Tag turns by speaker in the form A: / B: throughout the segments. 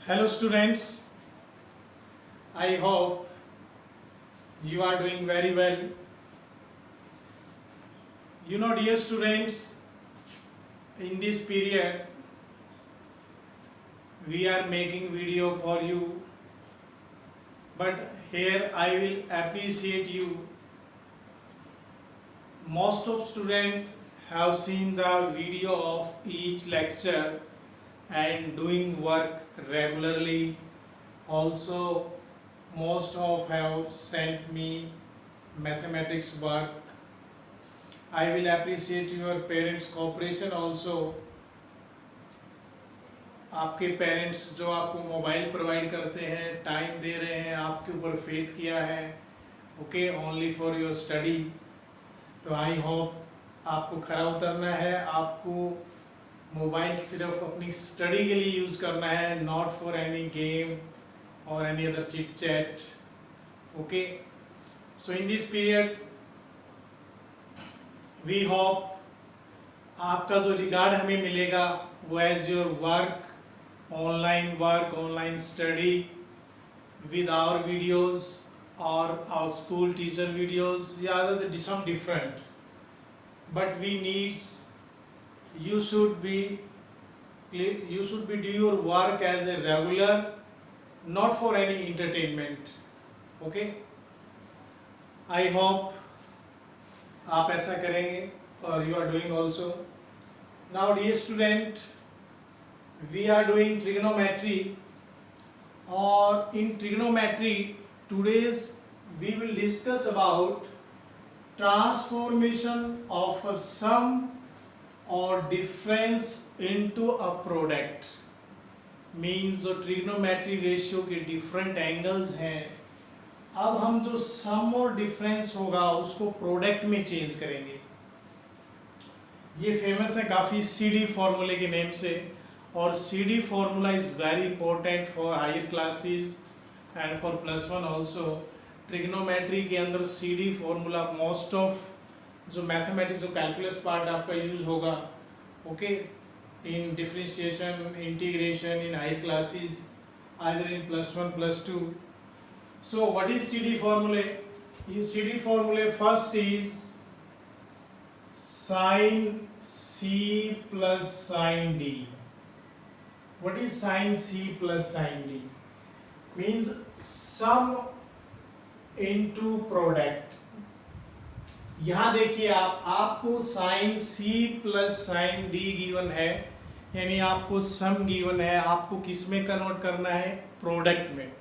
A: Hello students, I hope you are doing very well. Dear students, in this period we are making video for you, but here I will appreciate you. Most of students have seen the video of each lecture and doing work regularly. Also, most of have sent me mathematics work. I will appreciate your parents' cooperation also. आपके parents जो आपको mobile provide करते हैं, time दे रहे हैं, आपके ऊपर faith किया है, okay, only for your study. तो आई होप आपको खरा उतरना है, आपको मोबाइल सिर्फ अपनी स्टडी के लिए यूज़ करना है, नॉट फॉर एनी गेम और any other chit chat. Okay, so in this period we hope आपका जो रिगार्ड हमें मिलेगा वो as your work, online study with our videos or our school teacher videos. Yeah, some different, but we needs you should be do your work as a regular, not for any entertainment. Okay, I hope आप ऐसा करेंगे और you are doing also. Now dear student, we are doing trigonometry, or in trigonometry today's we will discuss about transformation of a sum or difference into a product. Means जो trigonometry ratio के different angles हैं, अब हम जो सम और difference होगा उसको product में चेंज करेंगे. ये फेमस है काफ़ी CD फॉर्मूले के नेम से, और CD formula is very important for higher classes and for +1 also. Trigonometry के अंदर CD फॉर्मूला मोस्ट ऑफ जो मैथमेटिक्स जो कैलकुलस पार्ट आपका यूज होगा, okay, in differentiation, integration in higher classes, either in +1 +2. So what is CD फॉर्मूले? ये CD फॉर्मूले first is sin C plus sin D. What is sin C plus sin D? Means sum into product. यहाँ देखिए आपको sin C plus sin D given है, यानी आपको सम given है, आपको किस में कन्वर्ट करना है? प्रोडक्ट में.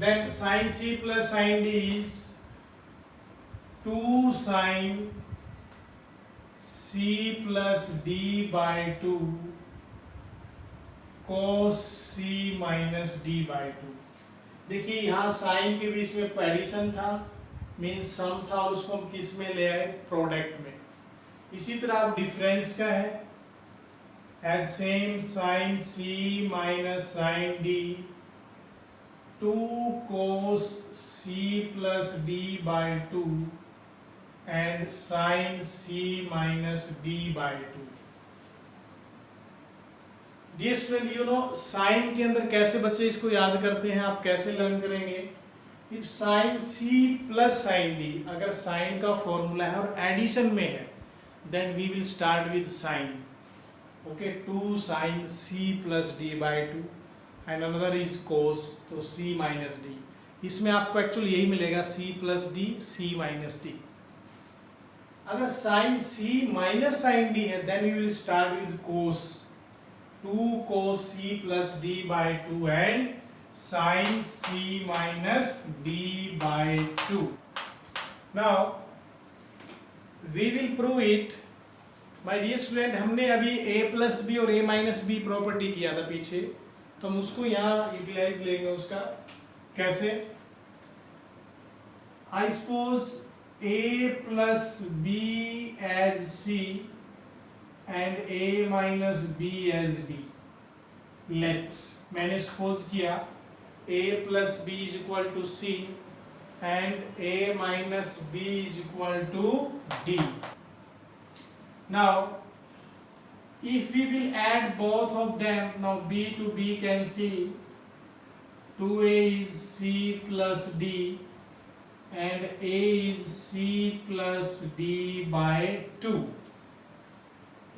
A: Then sin C plus sin D is 2 sin C plus D by 2 cos C minus D by 2. देखिए यहाँ साइन के बीच में एडिशन था, मीन्स सम था, और उसको हम किस में ले आए? प्रोडक्ट में. इसी तरह आप डिफरेंस का है, as same sin C minus sin D 2 cos C plus D by 2 and sin C minus D by 2. Dear student, you know sine के अंदर कैसे बच्चे इसको याद करते हैं, आप कैसे लर्न करेंगे? If sine C plus sine D, अगर साइन का फॉर्मूला है और एडिशन में है, then we will start with sine. Okay, 2 sin C plus D by 2 and another is cos, तो C minus D. इसमें आपको एक्चुअली यही मिलेगा, C plus D, C minus D. अगर sine C minus sine D है, then we will start with cos, 2 cos C plus D by 2 and sin C minus D by 2. Now we will prove it. My dear student, हमने अभी A plus B और A minus B property किया था पीछे, तो हम उसको यहाँ यूटिलाइज लेंगे. उसका कैसे? I suppose A plus B as C and A minus B as D. Let मैंने सपोज किया A plus B is equal to C and A minus B is equal to D. Now if we will add both of them, now b to b cancel, 2a is c plus d and a is c plus d by 2.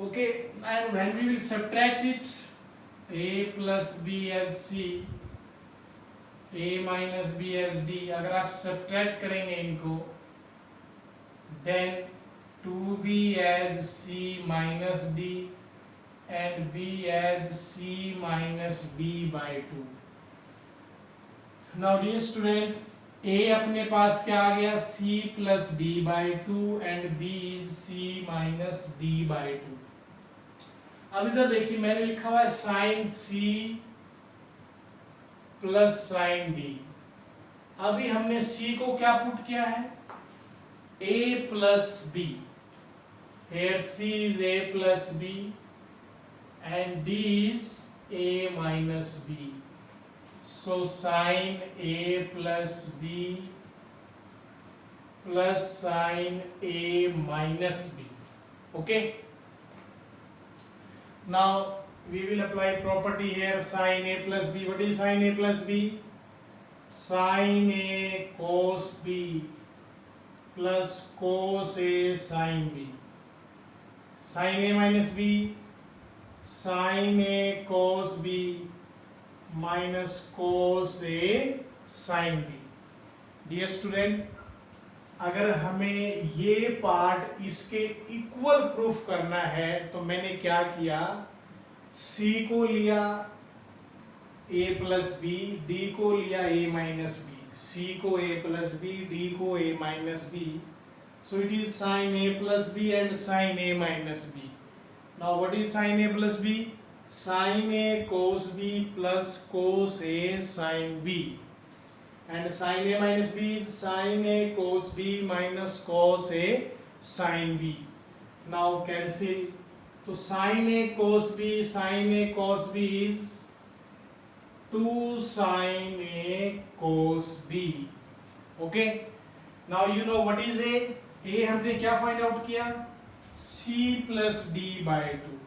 A: Okay, and when we will subtract it, a plus b as c, a minus b as d, अगर आप subtract करेंगे इनको, then 2b as c minus d and b as c minus d by 2. Now dear student, a अपने पास क्या आ गया, c plus d by 2 and b is c minus d by 2. अब इधर देखिए मैंने लिखा हुआ है sin c plus sin d. अभी हमने c को क्या पुट किया है, a plus b. Here c is a plus b and d is a minus b. So sin a plus b plus sin a minus b. Okay. Now we will apply property here, sin a plus b. What is sin a plus b? Sin a cos b plus cos a sin b. Sin a minus b, sin a cos b minus cos a sin b. Dear student, अगर हमें ये part इसके equal proof करना है तो मैंने क्या किया, c को लिया a प्लस बी, d को लिया a माइनस बी, c को a प्लस बी, d को a minus B. So it is sin a plus b and sin a minus b. Now what is sin a plus b? Sin a cos b plus cos a sin b. And sin a minus b is sin a cos b minus cos a sin b. Now cancel. So sin a cos b, sin a cos b is 2 sin a cos b. Okay. Now you know what is a. A हमने क्या find out किया, c plus d by 2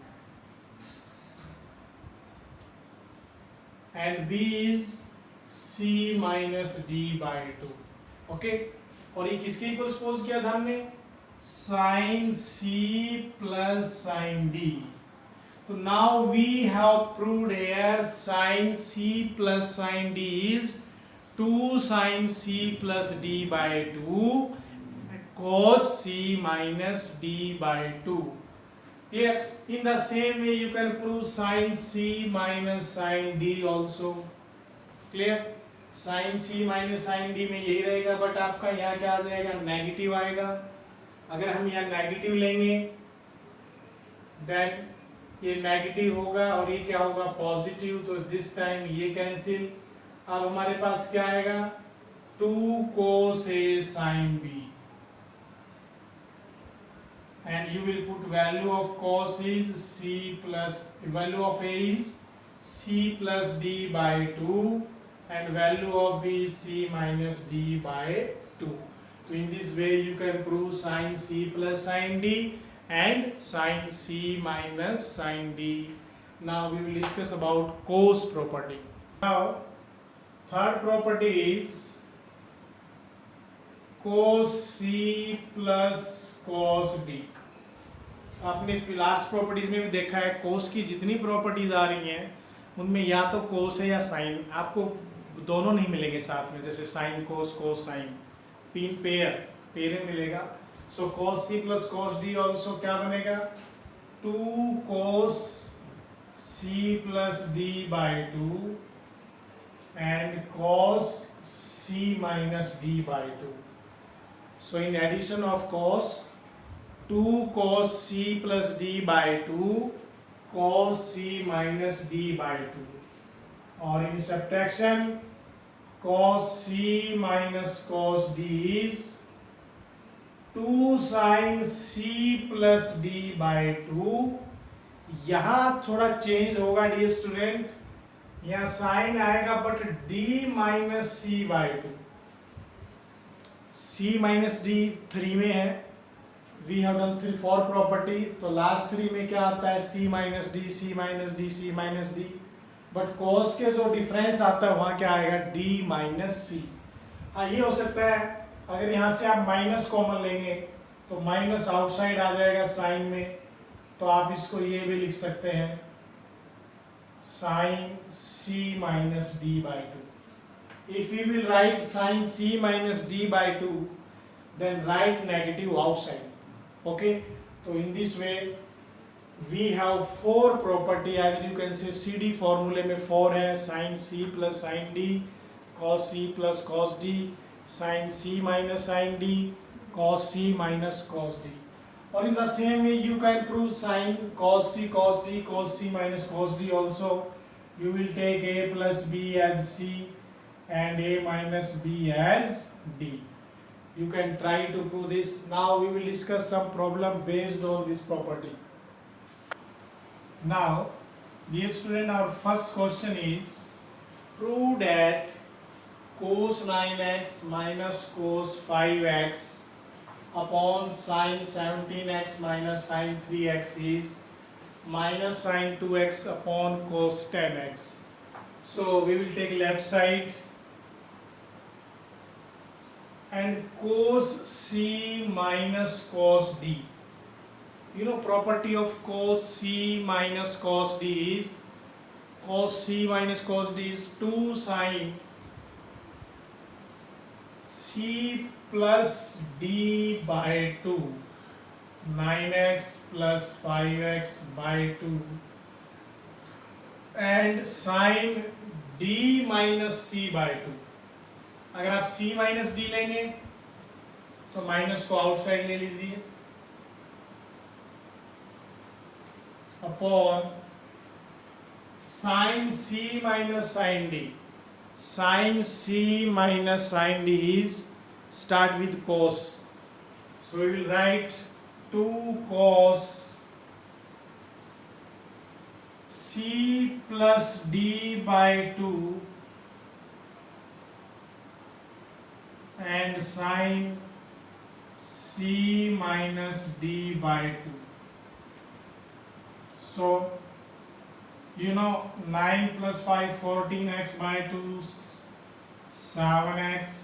A: and b is c minus d by 2. Okay, और ये किसके equal suppose किया था हमने, sin c plus sin d. तो now we have proved here sin c plus sin d is 2 sin c plus d by 2 cos c minus d by 2. Here in the same way you can prove sin c minus sin d also. Clear? sin c minus sin d में यही रहेगा, but आपका यहाँ क्या आ जाएगा, negative आएगा. अगर हम यहाँ नेगेटिव लेंगे देन ये नेगेटिव होगा और ये क्या होगा, पॉजिटिव. तो दिस टाइम ये कैंसिल. अब हमारे पास क्या आएगा, 2 cos a sin b. And you will put value of cos is c plus, value of a is c plus d by 2 and value of b is c minus d by 2. So in this way you can prove sin c plus sin d and sin c minus sin d. Now we will discuss about cos property. Now third property is cos c plus cos d. आपने last properties में भी देखा है कोस की जितनी properties आ रही हैं उनमें या तो कोस है या साइन, आपको दोनों नहीं मिलेंगे साथ में, जैसे साइन कोस कोस साइन, तीन पेयर में मिलेगा. So cos C plus cos D also क्या बनेगा, 2 cos c plus D by 2 and cos c minus d by 2. So in addition of cos, 2 cos c plus d by 2 cos c minus d by 2. Or in subtraction, cos c minus cos d is 2 sin c plus d by 2. यहाँ थोड़ा change होगा dear student, यहाँ sine आएगा but d minus C by 2. c minus D 3 में है we have done 4 property, तो last 3 में क्या आता है, c minus D, C minus D, C minus D, but cos के जो डिफरेंस आता है वहां क्या आएगा, d माइनस सी। हाँ ये हो सकता है अगर यहाँ से आप माइनस कॉमन लेंगे तो माइनस आउटसाइड आ जाएगा साइन में, तो आप इसको ये भी लिख सकते हैं sine c minus D by two. If you will write sine c minus D by two, then write negative outside. Okay, so in this way we have 4 property, either you can say CD formula में 4 है, sin c plus sin d, cos c plus cos d, sin c minus sin d, cos c minus cos d. Or in the same way you can prove sin cos c cos d, cos c minus cos d also. You will take a plus b as c and a minus b as d. You can try to prove this. Now we will discuss some problem based on this property. Now, dear student, our first question is, prove that cos 9x minus cos 5x upon sin 17x minus sin 3x is minus sin 2x upon cos 10x. So we will take left side and cos c minus cos d. You know property of cos c minus cos d is, cos c minus cos d is 2 sin c plus d by 2, 9x plus 5x by 2, and sin d minus c by 2. अगर आप c minus D लेंगे तो minus को outside ले लीजिए, upon sine c minus sine D. Sine c minus sine D is start with cos, so we will write 2 cos c plus d by 2 and sin c minus d by 2. So you know 9 plus 5 14x by 2 7x,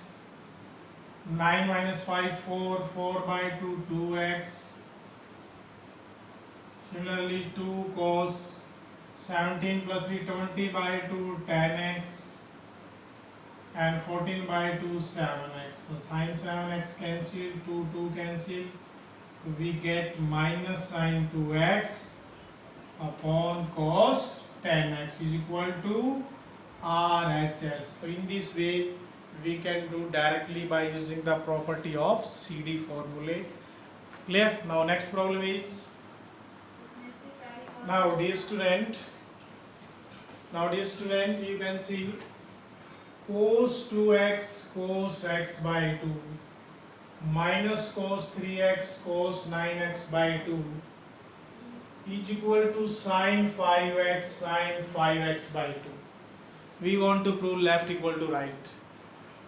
A: 9 minus 5 4, 4 by 2 2x. Similarly 2 cos 17 plus 3 20 by 2 10x and 14 by 2 7x. So sin 7x cancel, 2 cancel, so we get minus sin 2x upon cos 10x is equal to RHS. So in this way we can do directly by using the property of CD formula. Clear? Now next problem is, now dear student, you can see cos 2x cos x by 2 minus cos 3x cos 9x by 2 is equal to sin 5x sin 5x by 2. We want to prove left equal to right.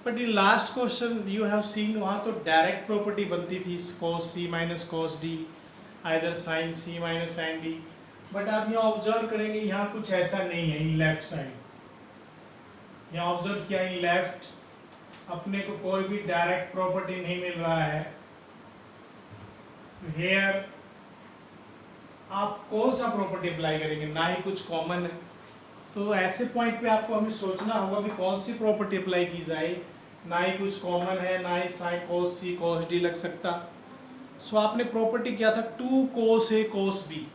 A: But in last question you have seen वहाँ तो direct property बनती थी cos c minus cos d, either sin c minus sin d. But आप यहाँ observe करेंगे यहाँ कुछ ऐसा नहीं है. इन लेफ्ट साइड यहाँ ऑब्जर्व किया, इन लेफ्ट अपने को कोई भी डायरेक्ट प्रॉपर्टी नहीं मिल रहा है. तो हेयर आप कौन सा प्रॉपर्टी अप्लाई करेंगे, ना ही कुछ कॉमन है. तो ऐसे पॉइंट पे आपको हमें सोचना होगा कि कौन सी प्रॉपर्टी अप्लाई की जाए. ना ही कुछ कॉमन है, ना ही sign cos c cos d लग सकता. सो आपने प्रॉपर्टी किया था 2 cos a cos b.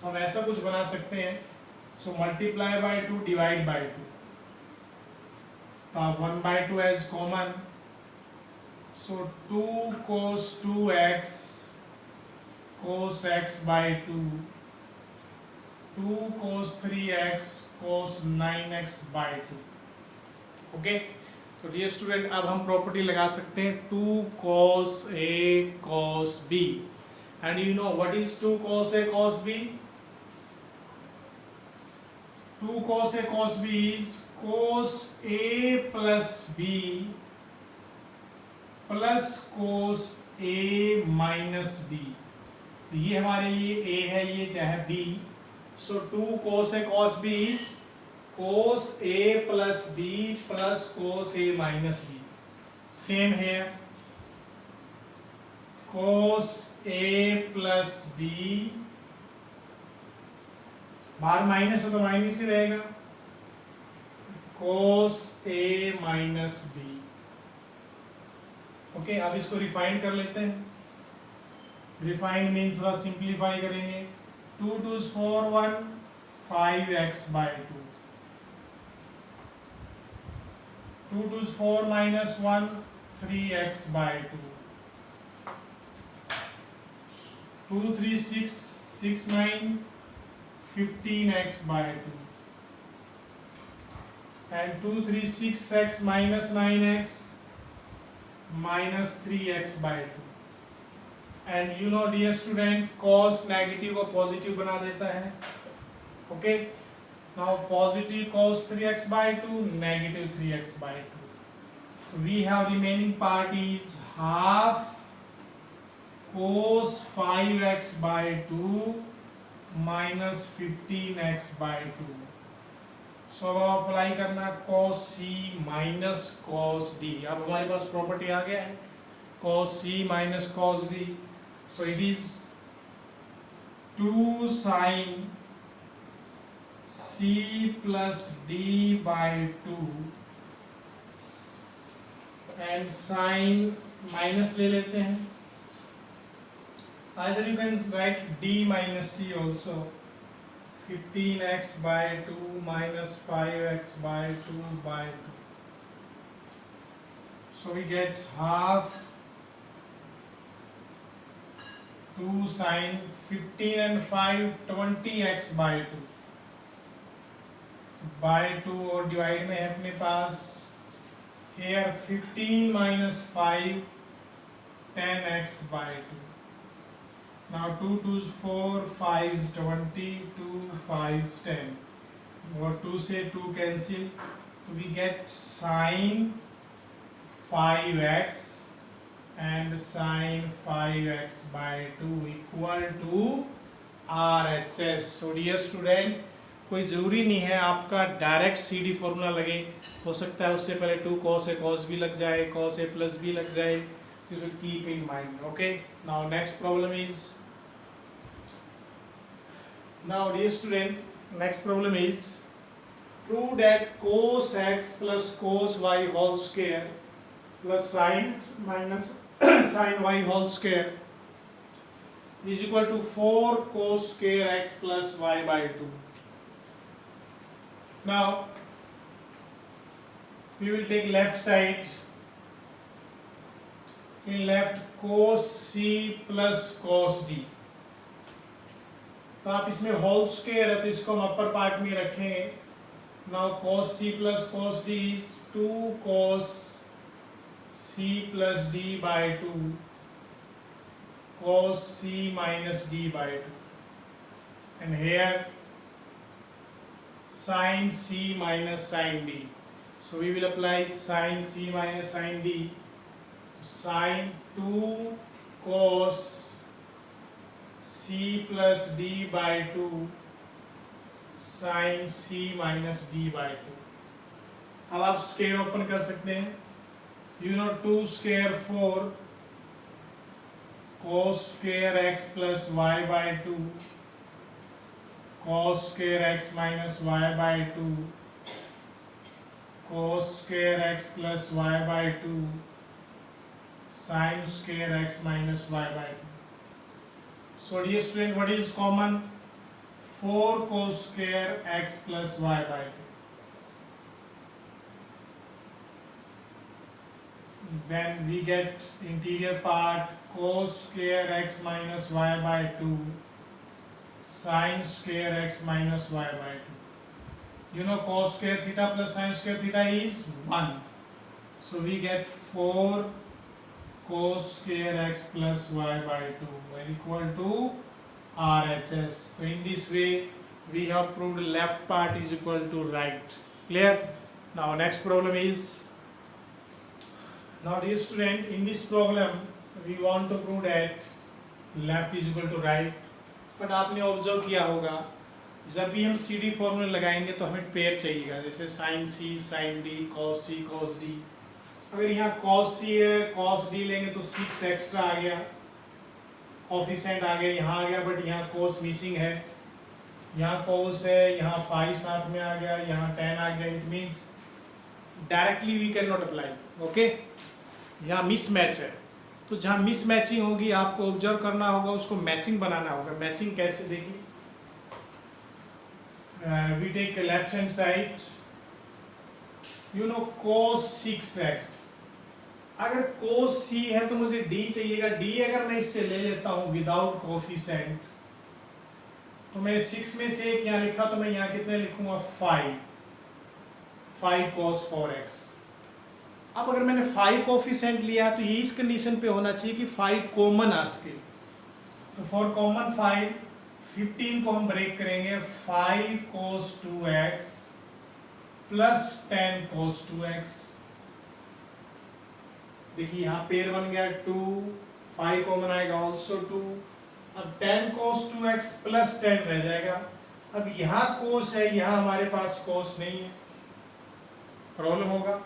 A: तो हम ऐसा कुछ बना सकते हैं. So multiply by 2 divide by 2. तो आप 1 by 2 as common, so 2 cos 2x cos x by 2, 2 cos 3x cos 9x by 2. Okay, तो डियर स्टूडेंट अब हम प्रॉपर्टी लगा सकते हैं 2 cos a cos b, and you know what is 2 cos a cos b? 2 cos a cos b is cos a plus b plus cos A minus B, तो ये हमारे लिए ए है, ये क्या है B. So 2 cos A cos B is cos a plus b plus cos a minus b. Same here. Cos a plus b, बाहर minus हो तो माइनस ही रहेगा, cos a minus b. Okay, अब इसको रिफाइन कर लेते हैं। रिफाइन मीन्स थोड़ा सिंप्लीफाई करेंगे। 2 2s 4 1 5x by 2, 2 2s 4 minus 1 3x by 2, 2 3 6 6 9 15x by 2, and 2 3 6x minus 9x minus 3x by 2. And you know dear student, cos negative को positive बना देता है। Okay, now positive cos 3x by 2, negative 3x by 2. We have remaining part is half cos 5x by 2 minus 15x by 2. सो अब apply करना cos c minus cos d। अब हमारे पास property आ गया है cos c minus cos d, so it is 2 sin c plus d by 2 and sin minus ले लेते हैं, either you can write d minus c also, 15x by 2 minus 5x by 2 by 2. So we get half 2 sin 15 and 5 20x by 2 by 2, और divide में है अपने पास here 15 minus 5 10x by 2. Now 2 2s 4 5 is 20, 2 5 is 10, और 2 से 2 cancel, तो we get sin 5x and sin 5x by 2 equal to RHS. So dear student, कोई ज़रूरी नहीं है आपका डायरेक्ट सी डी फॉर्मूला लगे, हो सकता है उससे पहले 2 cos a cos b लग जाए, cos a plus b लग जाए, you should keep in mind. Okay, now next problem is, now dear student, next problem is prove that cos x plus cos y whole square plus sin x minus sin y whole square is equal to 4 cos square x plus y by 2. Now we will take left side, in left cos c plus cos d, तो आप इसमें whole square है तो इसको हम upper part में रखेंगे। Now cos c plus cos d is 2 cos c plus d by 2 cos c minus d by 2, and here sin c minus sin d. So we will apply sin c minus sin d. So sin 2 cos c plus d by 2 sin c minus d by 2. अब आप square open कर सकते हैं। You know 2 square 4 cos square x plus y by 2 cos square x minus y by 2 cos square x plus y by 2 sin square x minus y by 2. So dear student, what is common? 4 cos square x plus y by 2. Then we get interior part cos square x minus y by 2 sin square x minus y by 2. You know cos square theta plus sin square theta is 1. So we get 4 cos square x plus y by 2 equal to RHS. So in this way we have proved left part is equal to right. Clear? Now next problem is, now dear student, in this problem we want to prove that left is equal to right, but आपने observe किया होगा जब भी हम C D फॉर्मूले लगाएंगे तो हमें पेयर चाहिएगा, जैसे साइन सी साइन डी, कॉस सी कॉस डी। अगर यहाँ कॉस सी है कॉस डी लेंगे तो 6 एक्स्ट्रा आ गया, कोफिशिएंट आ गया, यहाँ आ गया, बट यहाँ कोस मिसिंग है, यहाँ कोस है, यहाँ 5 साथ में आ गया, यहाँ 10 आ गया। It means directly we can not apply, okay. यहाँ मिसमैच है, तो जहाँ मिसमैचिंग होगी आपको ऑब्जर्व करना होगा, उसको मैचिंग बनाना होगा। मैचिंग कैसे, देखिए we take left hand side, you know cos 6x, अगर cos c है तो मुझे d चाहिएगा। d अगर मैं इससे ले लेता हूं विदाउट कोफिशिएंट, तो मैं 6 में से एक यहाँ लिखा, तो मैं यहाँ कितने लिखूंगा 5 cos 4x। अब अगर मैंने 5 कोफिशिएंट लिया तो ये इस कंडीशन पे होना चाहिए कि 5 कॉमन आ सके, तो फॉर कॉमन 15 को हम ब्रेक करेंगे, 5 cos 2x plus 10 cos 2x। देखिए यहाँ पेयर बन गया 2, 5 कॉमन आएगा ऑल्सो 2, अब 10 cos 2x प्लस 10 रह जाएगा। अब यहाँ cos है, यहाँ हमारे पास cos नहीं है, प्रॉब्लम होगा।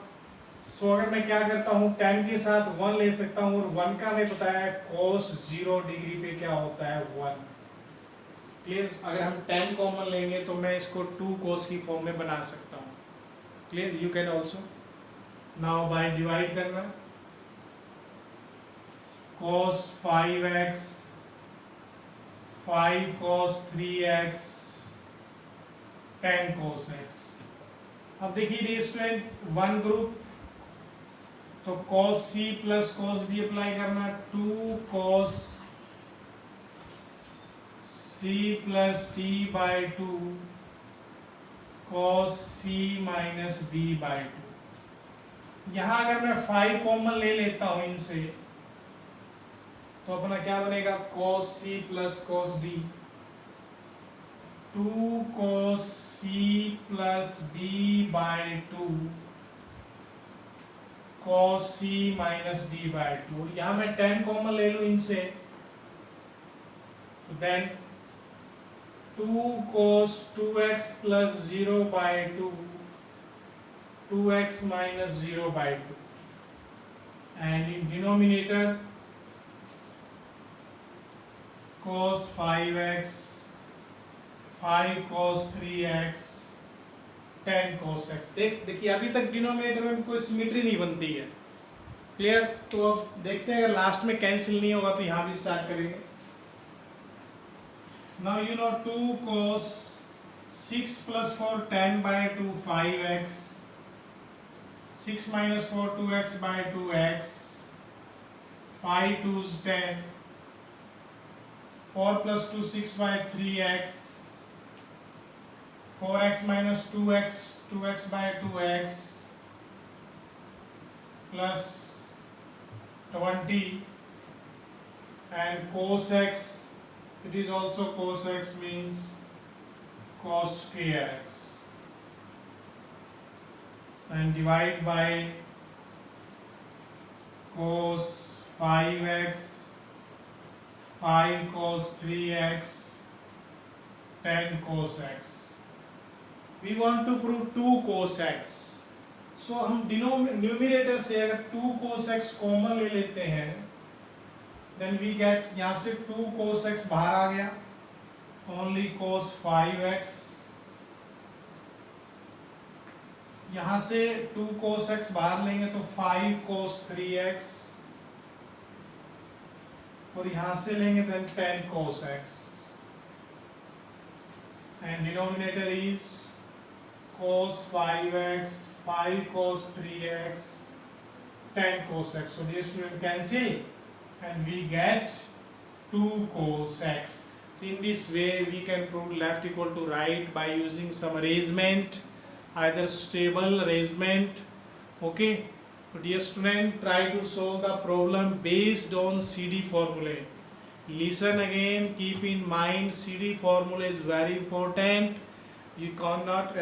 A: सो अगर मैं क्या करता हूँ 10 के साथ 1 ले सकता हूँ, और 1 का मैं बताया है cos 0 डिग्री पे क्या होता है 1। क्लियर, अगर हम 10 कॉमन लेंगे तो मैं इसको 2 cos की फॉर्म में बना सकता हूँ। Clear, you can also now by divide करना, cos 5x 5 cos 3x 10 cos x। अब देखिए स्टूडेंट 1 ग्रुप, तो cos c plus cos d apply करना, 2 cos c plus d by 2 cos c minus d by 2। यहाँ अगर मैं 5 common ले लेता हूँ इनसे, तो अपना क्या बनेगा cos c plus cos d, 2 cos c plus d by 2 cos c minus d by 2। यहाँ मैं 10 कॉमन ले लूँ इनसे, तो then 2 cos 2x plus 0 by 2 2x minus 0 by 2, and in denominator cos 5x 5 cos 3x 10 cos x। देखिए अभी तक denominator में कोई सिमेट्री नहीं बनती है। क्लियर, तो अब देखते हैं अगर लास्ट में कैंसिल नहीं होगा तो यहाँ भी स्टार्ट करेंगे। Now you know 2 cos 6 plus 4 10 by 2 5x, 6 minus 4 2x by 2x, 5 2's 10, 4 plus 2 6 by 3x, 4x minus 2x 2x by 2x plus 20, and cos x, it is also cos x means cos square x, and divide by cos 5x 5 cos 3x 10 cos x। We want to prove 2 cos x, so हम numerator से अगर 2 cos x common ले लेते हैं, then we get, यहाँ से 2 cos x बाहर आ गया, only cos 5x, यहाँ से 2 cos x बाहर लेंगे तो 5 cos 3x, और यहाँ से लेंगे then 10 cos x, and denominator is cos 5x 5 cos 3x 10 cos x। so dear student, cancel and we get 2 cos x। so in this way we can prove left equal to right by using some arrangement, either stable arrangement, okay। So dear student, try to solve the problem based on CD formula. Listen again, keep in mind CD formula is very important. You cannot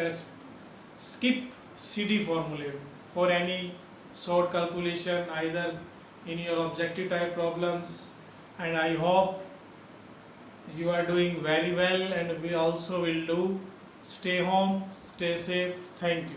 A: skip CD formula for any short calculation, either in your objective type problems, and I hope you are doing very well, and we also will do. Stay home, stay safe. Thank you.